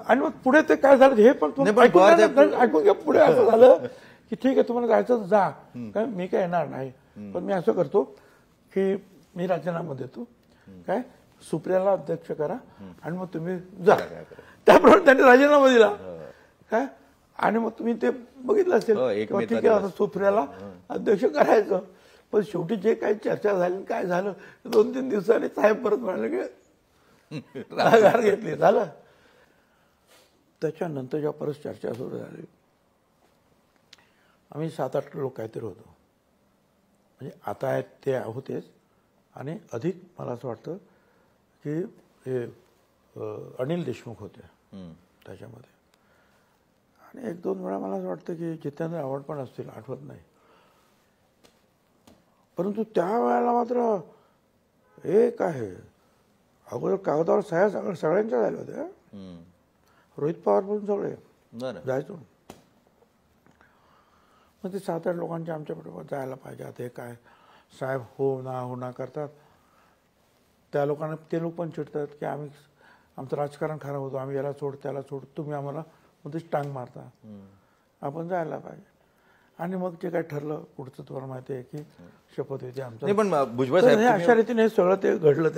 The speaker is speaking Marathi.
आणि मग पुढे ते काय झालं हे पण ऐकून घ्या. पुढे असं झालं की ठीक आहे तुम्हाला जायचं जा, काय मी काय येणार नाही, पण मी असं करतो की मी राजीनामा देतो, काय सुप्रियाला अध्यक्ष करा आणि मग तुम्ही जा. त्याप्रमाणे त्यांनी राजीनामा दिला काय. आणि मग तुम्ही ते बघितलं असेल ठीक आहे आता सुप्रियाला अध्यक्ष करायचं. पण शेवटी जे काही चर्चा झाली काय झालं 2-3 दिवसांनी साहेब परत म्हणाले की रागार घेतली झालं. त्याच्यानंतर जेव्हा परत चर्चा सुरू झाली आम्ही 7-8 लोक काहीतरी होतो, म्हणजे आता आहेत ते होतेच आणि अधिक मला असं वाटतं की हे अनिल देशमुख होते त्याच्यामध्ये. आणि 1-2 वेळा मला असं वाटतं की जितेंद्र आव्हाड पण असतील, आठवत नाही. परंतु त्यावेळेला मात्र एक आहे अगोदर कागदावर सह्या सगळ्यांच्या झाल्या होत्या. रोहित पवार पण सगळे जायचो. मग ते 7-8 लोकांच्या आमच्याबरोबर जायला पाहिजे. आता हे काय साहेब हो ना करतात. त्या लोकांना ते लोक पण चिडतात की आम्ही आमचं राजकारण खराब होतं, आम्ही याला सोड त्याला सोड, तुम्ही आम्हाला मध्येच टांग मारता, आपण जायला पाहिजे. आणि मग जे काय ठरलं पुढचं तुम्हाला माहिती आहे की शपथविधी आमचं. पण भुजबळ साहेब अशा रीतीने हे सगळं ते घडलं. त्या